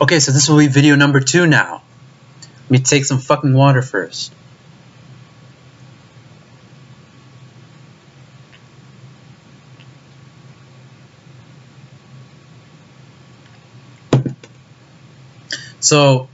Okay, so this will be video number 2 now. Let me take some fucking water first. So,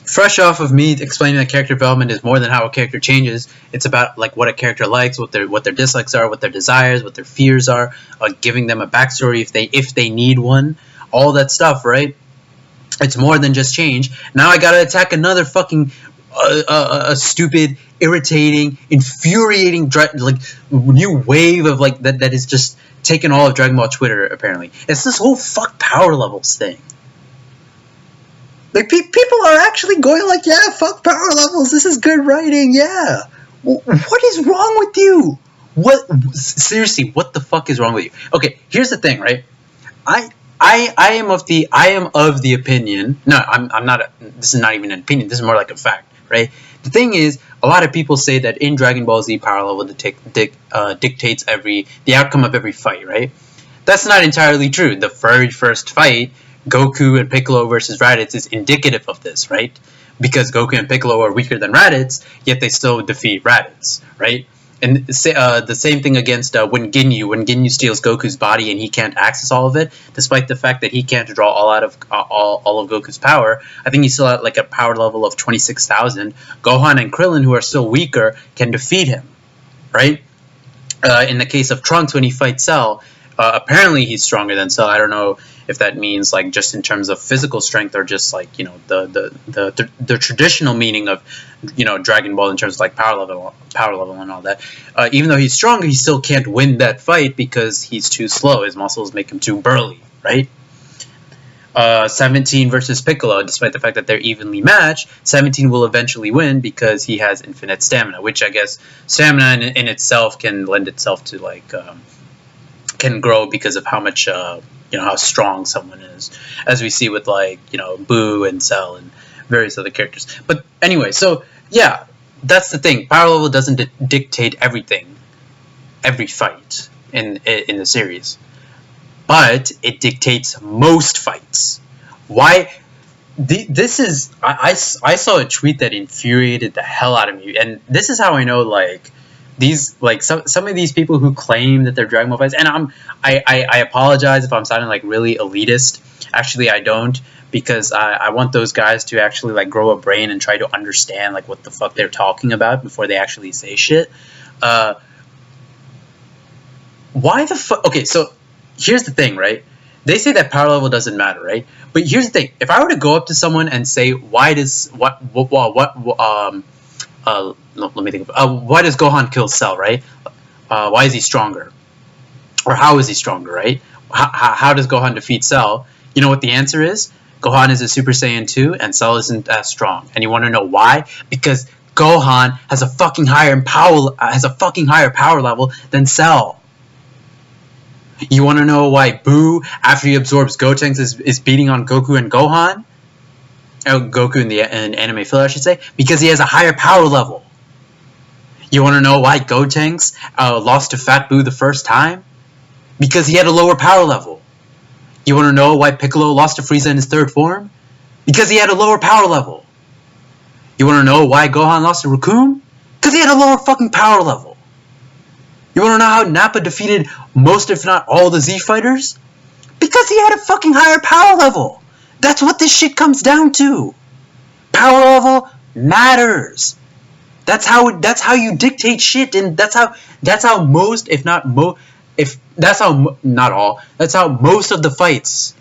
fresh off of me explaining that character development is more than how a character changes. It's about like what a character likes, what their dislikes are, what their desires, what their fears are, giving them a backstory if they need one, all that stuff, right? It's more than just change. Now I gotta attack another fucking stupid, irritating, infuriating like new wave of like that is just taking all of Dragon Ball Twitter. Apparently, it's this whole fuck power levels thing. Like, people are actually going like, yeah, fuck power levels, this is good writing, yeah. What is wrong with you? Seriously, what the fuck is wrong with you? Okay, here's the thing, right? I am of the opinion, no, I'm not, this is not even an opinion, this is more like a fact, right? The thing is, a lot of people say that in Dragon Ball Z, power level dictates the outcome of every fight, right? That's not entirely true. The very first fight, Goku and Piccolo versus Raditz, is indicative of this, right? Because Goku and Piccolo are weaker than Raditz, yet they still defeat Raditz, right? And the same thing against when Ginyu steals Goku's body and he can't access all of it, despite the fact that he can't draw all of Goku's power. I think he's still at like a power level of 26,000. Gohan and Krillin, who are still weaker, can defeat him, right? In the case of Trunks, when he fights Cell, apparently he's stronger than Cell. I don't know if that means like just in terms of physical strength or just like, you know, the traditional meaning of, you know, Dragon Ball in terms of like power level and all that. Even though he's stronger, he still can't win that fight because he's too slow. His muscles make him too burly, right? 17 versus Piccolo, despite the fact that they're evenly matched, 17 will eventually win because he has infinite stamina, which I guess stamina in itself can lend itself to like can grow because of how much you know, how strong someone is, as we see with like, you know, Boo and Cell and various other characters. But anyway, so yeah, that's the thing. Power level doesn't dictate everything, every fight in the series, but it dictates most fights. Why? This is I saw a tweet that infuriated the hell out of me, and this is how I know like these like some of these people who claim that they're Dragon Ball fans, and I apologize if I'm sounding like really elitist. Actually, I don't, because I want those guys to actually like grow a brain and try to understand like what the fuck they're talking about before they actually say shit. Why the fuck? Okay, so here's the thing, right? They say that power level doesn't matter, right? But here's the thing: if I were to go up to someone and say, why does let me think of why does Gohan kill Cell, right? Why is he stronger? Or how is he stronger, right? How does Gohan defeat Cell? You know what the answer is? Gohan is a Super Saiyan 2 and Cell isn't as strong. And you want to know why? Because Gohan has a fucking higher power level than Cell. You want to know why Boo, after he absorbs Gotenks, is beating on Goku and Gohan? Goku in the anime filler, I should say, because he has a higher power level. You want to know why Gotenks lost to Fat Boo the first time? Because he had a lower power level. You want to know why Piccolo lost to Frieza in his third form? Because he had a lower power level. You want to know why Gohan lost to Raccoon? Because he had a lower fucking power level. You want to know how Nappa defeated most, if not all, the Z fighters? Because he had a fucking higher power level. That's what this shit comes down to. Power level matters. That's how you dictate shit, and that's how most, if not that's how most of the fights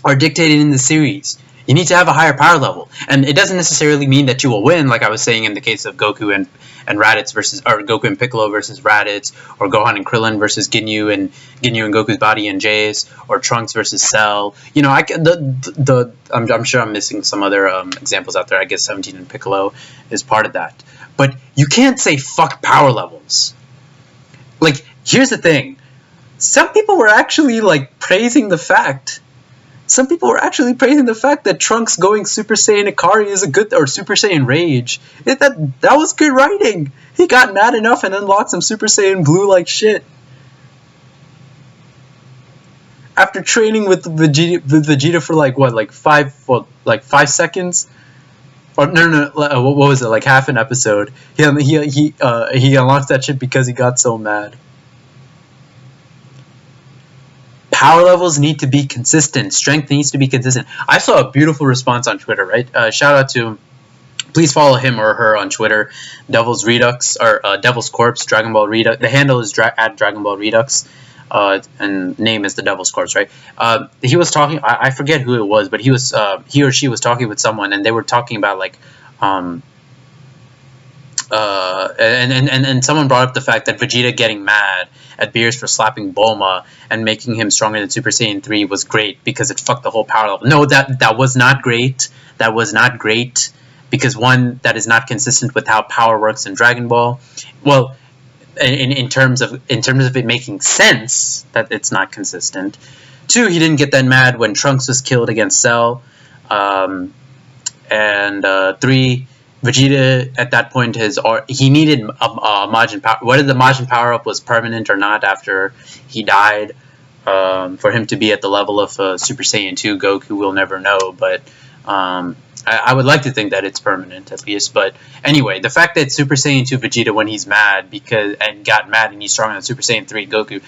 are dictated in the series. You need to have a higher power level, and it doesn't necessarily mean that you will win. Like I was saying in the case of Goku and Raditz or Goku and Piccolo versus Raditz, or Gohan and Krillin versus Ginyu and Goku's body and Jace, or Trunks versus Cell. You know, I'm sure I'm missing some other examples out there. I guess 17 and Piccolo is part of that. But you can't say fuck power levels. Like, here's the thing. Some people were actually like praising the fact that Trunks going Super Saiyan Ikari is a good, or Super Saiyan Rage. That was good writing. He got mad enough and unlocked some Super Saiyan Blue like shit. After training with Vegeta for like what, like 5 seconds, or no, what was it, like half an episode? He unlocked that shit because he got so mad. Power levels need to be consistent. Strength needs to be consistent. I saw a beautiful response on Twitter, right? Shout out to, please follow him or her on Twitter, Devil's Redux, or Devil's Corpse, Dragon Ball Redux. The handle is at Dragon Ball Redux, and name is the Devil's Corpse, right? He was talking, I forget who it was, but he or she was talking with someone, and they were talking about like, and someone brought up the fact that Vegeta getting mad at Beerus for slapping Bulma and making him stronger than Super Saiyan 3 was great because it fucked the whole power level. No, that was not great. That was not great because, one, that is not consistent with how power works in Dragon Ball. Well, in terms of it making sense, that it's not consistent. Two, he didn't get that mad when Trunks was killed against Cell. And three, Vegeta at that point he needed a Majin power. Whether the Majin power up was permanent or not after he died, for him to be at the level of Super Saiyan 2 Goku, we'll never know. But I would like to think that it's permanent at least. But anyway, the fact that Super Saiyan 2 Vegeta, when he's mad and got mad and he's stronger than Super Saiyan 3 Goku,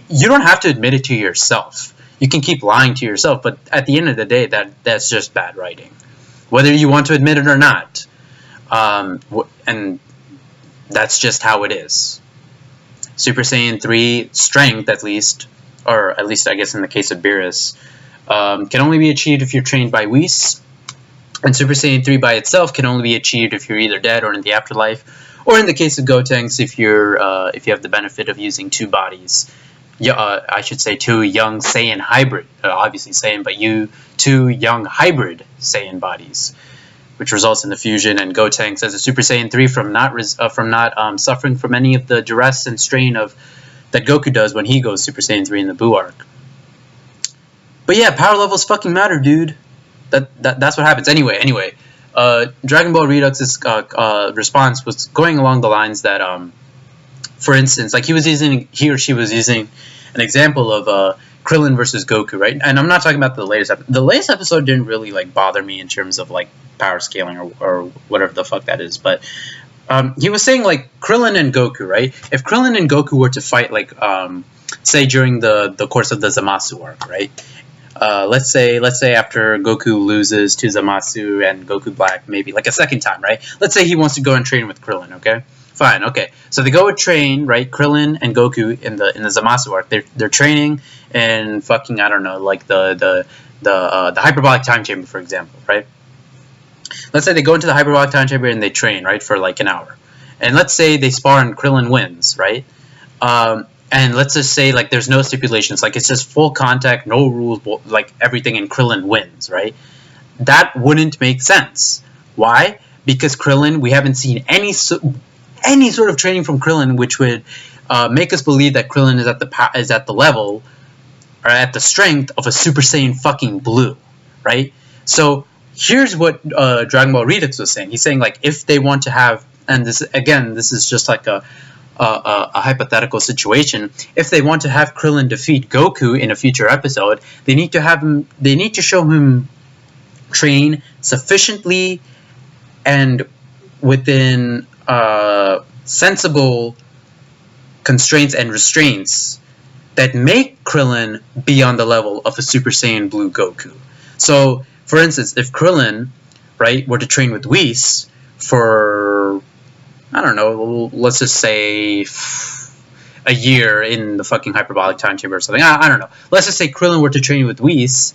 you don't have to admit it to yourself. You can keep lying to yourself, but at the end of the day, that's just bad writing. Whether you want to admit it or not. And that's just how it is. Super Saiyan 3 strength, at least, or at least I guess in the case of Beerus, can only be achieved if you're trained by Whis. And Super Saiyan 3 by itself can only be achieved if you're either dead or in the afterlife. Or in the case of Gotenks, if you have the benefit of using two bodies. I should say two young Saiyan hybrid, obviously Saiyan, but two young hybrid Saiyan bodies, which results in the fusion. And Gotenks as a Super Saiyan 3 from not suffering from any of the duress and strain that Goku does when he goes Super Saiyan 3 in the Buu arc. But yeah, power levels fucking matter, dude. That's what happens. Anyway, Dragon Ball Redux's response was going along the lines that, for instance, like he or she was using an example of Krillin versus Goku, right? And I'm not talking about the latest episode. The latest episode didn't really like bother me in terms of like power scaling or whatever the fuck that is. But he was saying like Krillin and Goku, right? If Krillin and Goku were to fight, like say during the course of the Zamasu arc, right? Let's say after Goku loses to Zamasu and Goku Black, maybe like a second time, right? Let's say he wants to go and train with Krillin, okay? Fine, okay. So they go and train, right? Krillin and Goku in the Zamasu arc. They're training in fucking, I don't know, like the hyperbolic time chamber, for example, right? Let's say they go into the hyperbolic time chamber and they train, right, for like an hour. And let's say they spar and Krillin wins, right? And let's just say like there's no stipulations, like it's just full contact, no rules, like everything, and Krillin wins, right? That wouldn't make sense. Why? Because Krillin, we haven't seen any sort of training from Krillin which would make us believe that Krillin is at the level or at the strength of a Super Saiyan fucking Blue, right? So here's what Dragon Ball Redux was saying. He's saying like if they want to have, and this is just like a hypothetical situation. If they want to have Krillin defeat Goku in a future episode, they need to show him train sufficiently and within sensible constraints and restraints that make Krillin be on the level of a Super Saiyan Blue Goku. So, for instance, if Krillin, right, were to train with Whis for, I don't know, let's just say a year in the fucking hyperbolic time chamber or something. I don't know. Let's just say Krillin were to train with Whis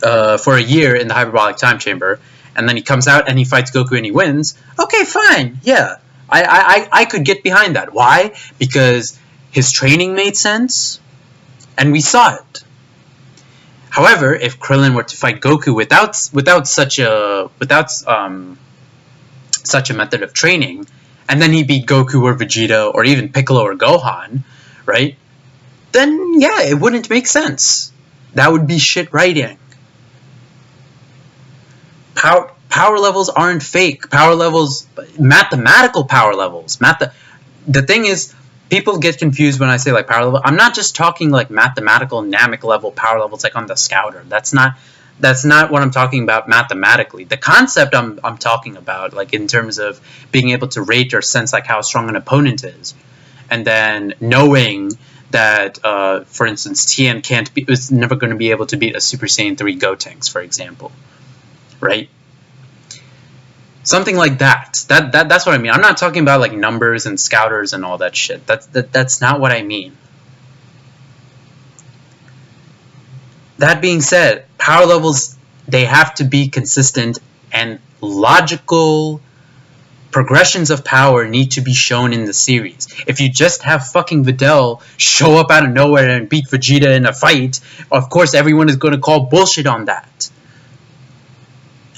for a year in the hyperbolic time chamber, and then he comes out and he fights Goku and he wins. Okay, fine. Yeah. I could get behind that. Why? Because his training made sense, and we saw it. However, if Krillin were to fight Goku without such a method of training, and then he beat Goku or Vegeta or even Piccolo or Gohan, right? Then yeah, it wouldn't make sense. That would be shit writing. Power levels aren't fake. Power levels, mathematical power levels. The thing is, people get confused when I say like power level. I'm not just talking like mathematical Namek level power levels like on the Scouter. That's not what I'm talking about mathematically. The concept I'm talking about, like in terms of being able to rate or sense like how strong an opponent is, and then knowing that, for instance, TN is never going to be able to beat a Super Saiyan 3 Gotenks, for example, right? Something like that. That's what I mean. I'm not talking about like numbers and scouters and all that shit. That's not what I mean. That being said, power levels, they have to be consistent, and logical progressions of power need to be shown in the series. If you just have fucking Videl show up out of nowhere and beat Vegeta in a fight, of course everyone is going to call bullshit on that.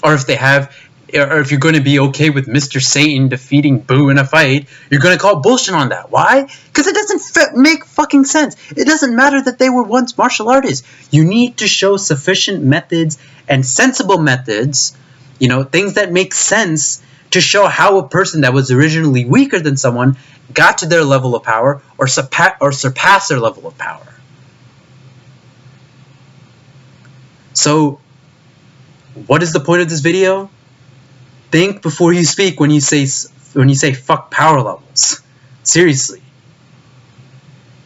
Or if you're going to be okay with Mr. Satan defeating Boo in a fight, you're going to call bullshit on that. Why? Because it doesn't make fucking sense. It doesn't matter that they were once martial artists. You need to show sufficient methods and sensible methods, things that make sense to show how a person that was originally weaker than someone got to their level of power or surpass their level of power. So, what is the point of this video? Think before you speak when you say fuck power levels. Seriously.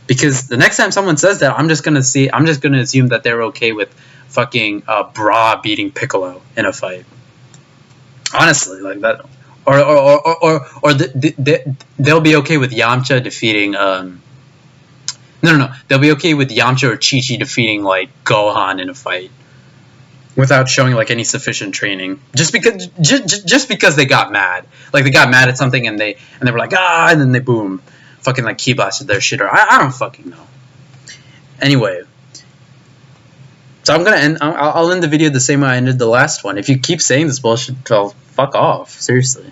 Because the next time someone says that, I'm just gonna assume that they're okay with fucking Bra beating Piccolo in a fight. Honestly, like that, or they'll be okay with Yamcha defeating No, they'll be okay with Yamcha or Chi-Chi defeating like Gohan in a fight without showing like any sufficient training, just because they got mad, like they got mad at something and they were like and then they boom, fucking like key blasted their shit, or I don't fucking know. Anyway, so I'll end the video the same way I ended the last one. If you keep saying this bullshit, well, fuck off, seriously.